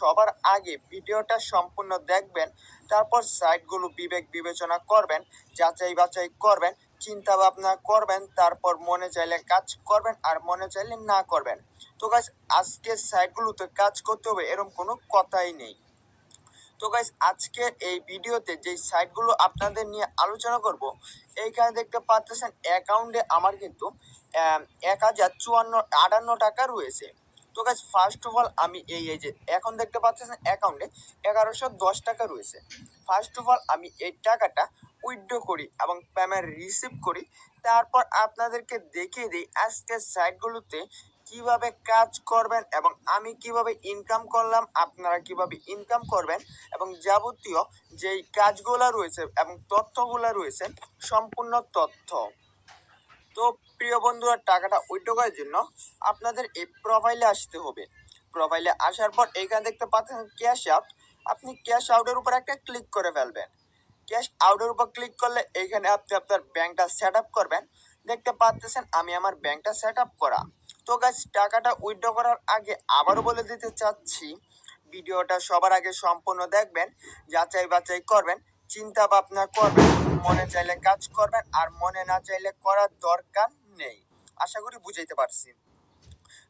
সবার আগে ভিডিওটা সম্পূর্ণ দেখবেন, তারপর সাইটগুলো বিবেক বিবেচনা করবেন, যাচাই বাছাই করবেন, চিন্তা ভাবনা করবেন, তারপর মনে চাইলে কাজ করবেন আর মনে চাইলে না করবেন। তো গাইস, আজকে সাইটগুলোতে কাজ করতে হবে এরকম কোনো কথাই নেই। তো গাইস, আজকে এই ভিডিওতে যে সাইটগুলো আপনাদের নিয়ে আলোচনা করব, এইখানে দেখতে পাচ্ছেন অ্যাকাউন্টে আমার কিন্তু 1054 টাকা রয়েছে। তো গাইস, ফার্স্ট অফ অল আমি এই যে এখন দেখতে পাচ্ছেন অ্যাকাউন্টে 1110 টাকা রয়েছে। ফার্স্ট অফ অল আমি এই টাকাটা উইথড্র করি এবং পেমেন্ট রিসিভ করি। তারপর আপনাদেরকে দেখিয়ে দিই আজকের সাইটগুলোতে কিভাবে কাজ করবেন এবং আমি কিভাবে ইনকাম করলাম, আপনারা কিভাবে ইনকাম করবেন এবং যাবতীয় যেই কাজগুলো রয়েছে এবং তথ্যগুলো রয়েছে, সম্পূর্ণ তথ্য। তো প্রিয় বন্ধুরা, টাকাটা উইথড্র করার জন্য আপনাদের এই প্রোফাইলে আসতে হবে। প্রোফাইলে আসার পর এইখানে দেখতে পাচ্ছেন ক্যাশ আউট। আপনি ক্যাশ আউটের উপর একটা ক্লিক করে ফেলবেন। ক্যাশ আউটের উপর ক্লিক করলে এইখানে আপনি আপনার ব্যাংকটা সেট আপ করবেন। দেখতে পাচ্ছেন আমি আমার ব্যাংকটা সেট আপ করা। তো গাইস, টাকাটা উইথড্র করার আগে আবারও বলে দিতে চাচ্ছি, ভিডিওটা সবার আগে সম্পূর্ণ দেখবেন, যাচাই বাছাই করবেন, চিন্তা ভাবনা করবেন, মনে চাইলে কাজ করবেন আর মনে না চাইলে করার দরকার নেই। আশা করি বুঝাইতে পারছি।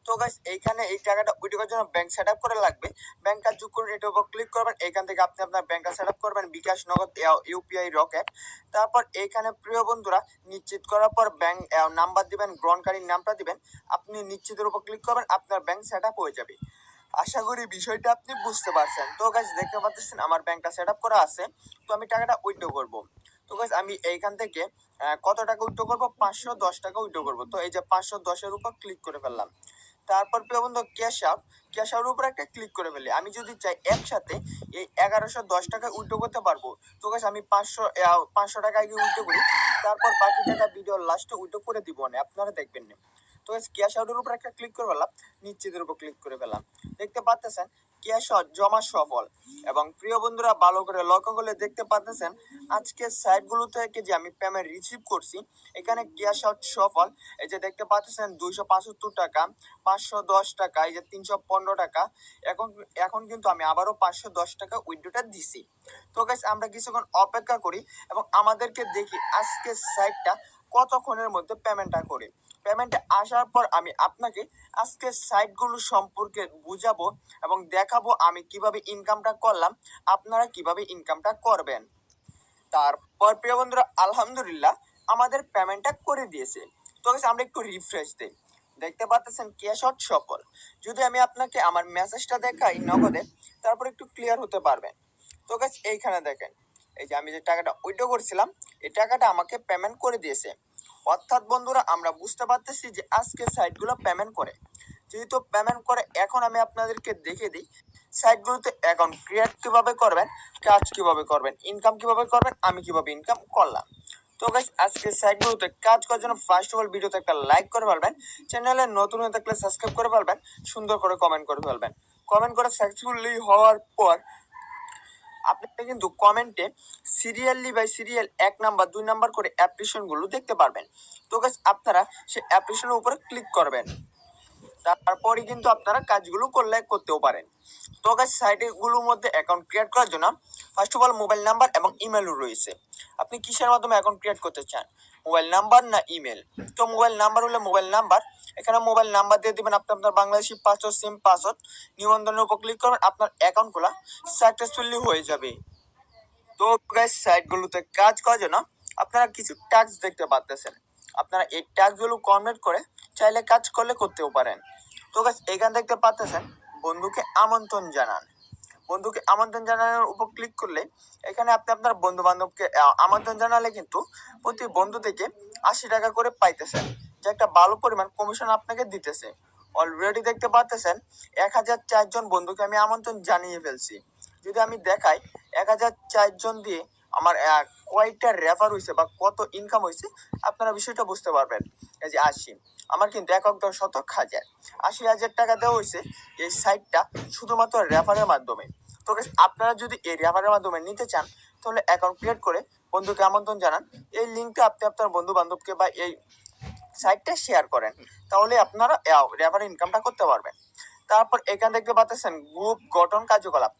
তো গাইস, এইখানে এই টাকাটা উইথড্র করার জন্য ব্যাংক সেট আপ করা লাগবে। ব্যাংক কার্ড যোগ করুন, এটার উপর ক্লিক করবেন। এইখান থেকে আপনি আপনার ব্যাংকটা সেট আপ করবেন, বিকাশ, নগদ, ইউপিআই, রকেট। তারপর এইখানে প্রিয় বন্ধুরা নিশ্চিত করার পর ব্যাংক নাম্বার দিবেন, গ্রহণকারীর নামটা দিবেন। আপনি নিশ্চিতের উপর ক্লিক করবেন, আপনার ব্যাংক সেট আপ হয়ে যাবে। আশা করি বিষয়টা আপনি বুঝতে পারছেন। তো গাইস, দেখতে পাচ্ছেন আমার ব্যাংকটা সেট আপ করা আছে। তো আমি টাকাটা উইথড্র করব। তো গাইস, আমি এইখান থেকে কত টাকা উইথড্র করবো? 510 টাকা উইথড্র করবো। তো এই যে 510-এর উপর ক্লিক করে ফেললাম। তারপর প্রিয় বন্ধু ক্যাশ আউট উপর একটা ক্লিক করে ফেলি। আমি যদি চাই একসাথে এই 1110 টাকা উইথড্র করতে পারবো। তো গাইস, আমি 500 টাকা আগে উইথড্র করি, তারপর বাকি টাকা ভিডিওর লাস্টে উইথড্র করে দিব না, আপনারা দেখবেন না। তো গাইস, ক্যাশ আউটের উপর একটা ক্লিক করে ফেললাম, নিশ্চিতের উপর ক্লিক করে ফেললাম। দেখতে পাচ্ছেন ক্যাশ আউট জমা সফল। এবং প্রিয় বন্ধুরা, ভালো করে লক্ষ্য করলে দেখতে পাচ্ছেন আজকে সাইটগুলো থেকে যে আমি পেমেন্ট রিসিভ করছি, এখানে ক্যাশ আউট সফল। এই যে দেখতে পাচ্ছেন 275 টাকা, 510 টাকা, এই যে 315 টাকা। এখন এখন কিন্তু আমি আবারও 510 টাকা উইথড্রটা দিছি। তো গাইস, আমরা কিছুক্ষণ অপেক্ষা করি এবং আমাদেরকে দেখি আজকে সাইটটা কতক্ষণের মধ্যে পেমেন্টটা করে। পেমেন্টে আসার পর আমি আপনাকে আজকে সাইটগুলো সম্পর্কে বুঝাবো এবং দেখাবো আমি কিভাবে ইনকামটা করলাম, আপনারা কিভাবে ইনকামটা করবেন। তারপর প্রিয় বন্ধুরা, আলহামদুলিল্লাহ আমাদের পেমেন্টটা করে দিয়েছে। তো গাইস, আমরা একটু রিফ্রেশ দেই। দেখতে পাচ্ছেন ক্যাশ আউট সফল। যদি আমি আপনাকে আমার মেসেজটা দেখাই নগদে, তারপর একটু ক্লিয়ার হতে পারবেন। তো গাইস, এইখানে দেখেন, এই যে আমি যে টাকাটা উইথড্র করছিলাম, এই টাকাটা আমাকে পেমেন্ট করে দিয়েছে। অর্থাৎ বন্ধুরা, আমরা বুঝতে পারতেছি যে আজকে সাইটগুলো পেমেন্ট করে। যেহেতু পেমেন্ট করে, এখন আমি আপনাদেরকে দেখে দিই সাইটগুলোতে অ্যাকাউন্ট ক্রিয়েট কিভাবে করবেন, কাজ কিভাবে করবেন, ইনকাম কিভাবে করবেন, আমি কিভাবে ইনকাম করলাম। তো গাইস, আজকে সাইটগুলোতে কাজ করার জন্য ফার্স্ট অফ অল ভিডিওতে একটা লাইক করে ফেলবেন, চ্যানেলে নতুন হয়ে থাকলে সাবস্ক্রাইব করে ফেলবেন, সুন্দর করে কমেন্ট করে ফেলবেন। কমেন্ট করে সাকসেসফুলি হওয়ার পর আপনি কিন্তু কমেন্টে serially by serial 1 number 2 number করে অ্যাপ্লিকেশনগুলো দেখতে পারবেন। তো গাইস, আপনারা সেই অ্যাপ্লিকেশনের উপরে ক্লিক করবেন, তারপরে কিন্তু আপনারা কাজগুলো করতেও পারেন। তো গাইস, সাইটগুলোর মধ্যে অ্যাকাউন্ট ক্রিয়েট করার জন্য first of all mobile number এবং ইমেলও রয়েছে। আপনি কিসের মাধ্যমে অ্যাকাউন্ট ক্রিয়েট করতে চান, মোবাইল নাম্বার না ইমেল? তো মোবাইল নাম্বার হলে মোবাইল নাম্বার, এখানে মোবাইল নাম্বার দিয়ে দিবেন, আপনি আপনার বাংলাদেশি পাসওয়ার্ড, সিম পাসওয়ার্ড, নিবন্ধনের উপর ক্লিক করবেন, আপনার অ্যাকাউন্ট খোলা সাকসেসফুলি হয়ে যাবে। তো গাইস, সাইটগুলোতে কাজ করার জন্য আপনারা কিছু ট্যাক্স দেখতে পাচ্ছেন। আপনারা এই ট্যাক্সগুলো কনভার্ট করে চাইলে কাজ করতেও পারেন। তো গাইস, এখান দেখতে পাচ্ছেন বন্ধুকে আমন্ত্রণ জানান। বন্ধুকে আমন্ত্রণ জানানোর উপর ক্লিক করলে এখানে আপনি আপনার বন্ধু বান্ধবকে আমন্ত্রণ জানালে কিন্তু প্রতি বন্ধু থেকে 80 টাকা করে পাইতেছেন, যে একটা ভালো পরিমাণ কমিশন আপনাকে দিতেছে। অলরেডি দেখতে পাচ্ছেন 1004 জন বন্ধুকে আমি আমন্ত্রণ জানিয়ে ফেলছি। যদি আমি দেখাই 1004 জন দিয়ে আমার কয়টা রেফার হয়েছে বা কত ইনকাম হয়েছে, আপনারা বিষয়টা বুঝতে পারবেন। এই যে 80, আমার কিন্তু 1,10,000 80,000 টাকা দেওয়া হয়েছে এই সাইটটা শুধুমাত্র রেফারের মাধ্যমে। তো guys, আপনারা যদি এই রেফারের মাধ্যমে নিতে চান, তাহলে অ্যাকাউন্ট ক্রিয়েট করে বন্ধুকে আমন্ত্রণ জানান। এই লিঙ্কটা আপনি আপনার বন্ধু বান্ধবকে বা এই সাইটটা শেয়ার করেন, তাহলে আপনারা রেফারের ইনকামটা করতে পারবেন। তারপর এখানে দেখতে পাচ্ছেন গ্রুপ গঠন কার্যকলাপ,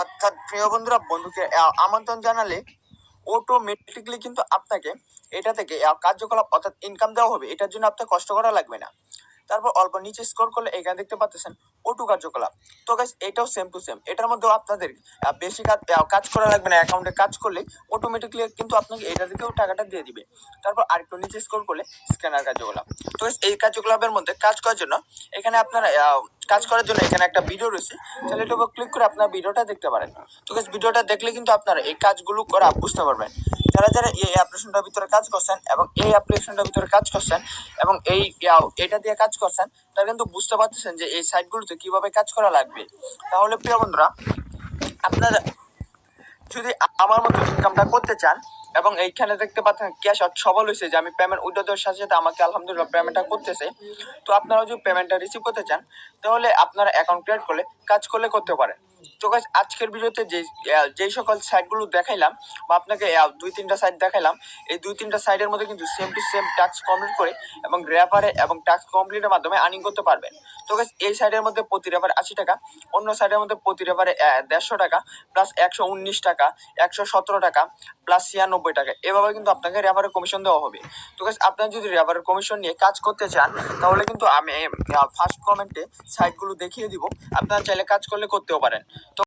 অর্থাৎ প্রিয় বন্ধুরা বন্ধুকে আমন্ত্রণ জানালে অটোমেটিকলি কিন্তু আপনাকে এটা থেকে কার্যকলাপ অর্থাৎ ইনকাম দেওয়া হবে, এটার জন্য আপনার কষ্ট করা লাগবে না। তারপর অল্প নিচে স্ক্রল করলে এখানে দেখতে পাচ্ছেন ওটু কার্যকলাপ। তো গাইস এটাও সেম টু সেম, এটার মধ্যেও আপনাদের বেশি কাজ করা লাগবে না, অ্যাকাউন্টে কাজ করলে অটোমেটিকলি কিন্তু আপনাকে এটা থেকেও টাকাটা দিয়ে দিবে। তারপর আরেকটু নিচে স্ক্রল করলে স্ক্যানার কার্যকলাপ। তো গাইস এই কার্যকলাপের মধ্যে কাজ করার জন্য এখানে আপনারা কাজ করার জন্য এখানে একটা ভিডিও রয়েছে, তাহলে এটার উপর ক্লিক করে আপনার ভিডিওটা দেখতে পারেন। তো গাইস ভিডিওটা দেখলে কিন্তু আপনারা এই কাজগুলো করা বুঝতে পারবেন। যারা যারা এই অ্যাপ্লিকেশনটার ভিতরে কাজ করছেন এবং এই অ্যাপ্লিকেশনটার ভিতরে কাজ করছেন এবং এটা দিয়ে কাজ করছেন, তারা কিন্তু বুঝতে পারতেছেন যে এই সাইটগুলোতে কিভাবে কাজ করা লাগবে। তাহলে প্রিয় বন্ধুরা আপনারা যদি আমার মতো ইনকামটা করতে চান এবং এইখানে দেখতে পাচ্ছেন ক্যাশ আউট সবল হয়েছে যে আমি পেমেন্ট উইথড্র দেওয়ার সাথে সাথে আমাকে আলহামদুলিল্লাহ পেমেন্টটা করতেছে। তো আপনারা যদি পেমেন্টটা রিসিভ করতে চান তাহলে আপনারা অ্যাকাউন্ট ক্রিয়েট করলে কাজ করলে করতে পারেন। তো গাইস আজকের ভিডিওতে যেই সকল সাইটগুলো দেখাইলাম বা আপনাকে 2-3টা সাইট দেখাইলাম, এই 2-3টা সাইটের মধ্যে কিন্তু same to same task complete করে এবং র্যাপারে এবং টাস্ক কমপ্লিটের মাধ্যমে আর্নিং করতে পারবেন। তো গাইস এই সাইটের মধ্যে প্রতি র্যাপারে 80 টাকা, অন্য সাইটের মধ্যে প্রতি র্যাপারে 150 টাকা প্লাস 119 টাকা, 117 টাকা প্লাস 96 টাকা, এভাবে কিন্তু আপনাকে র্যাপারের কমিশন দেওয়া হবে। তো গাইস আপনারা যদি র্যাপারের কমিশন নিয়ে কাজ করতে চান তাহলে কিন্তু আমি ফার্স্ট কমেন্টে সাইটগুলো দেখিয়ে দিব, আপনারা চাইলে কাজ করলে করতেও পারেন। তো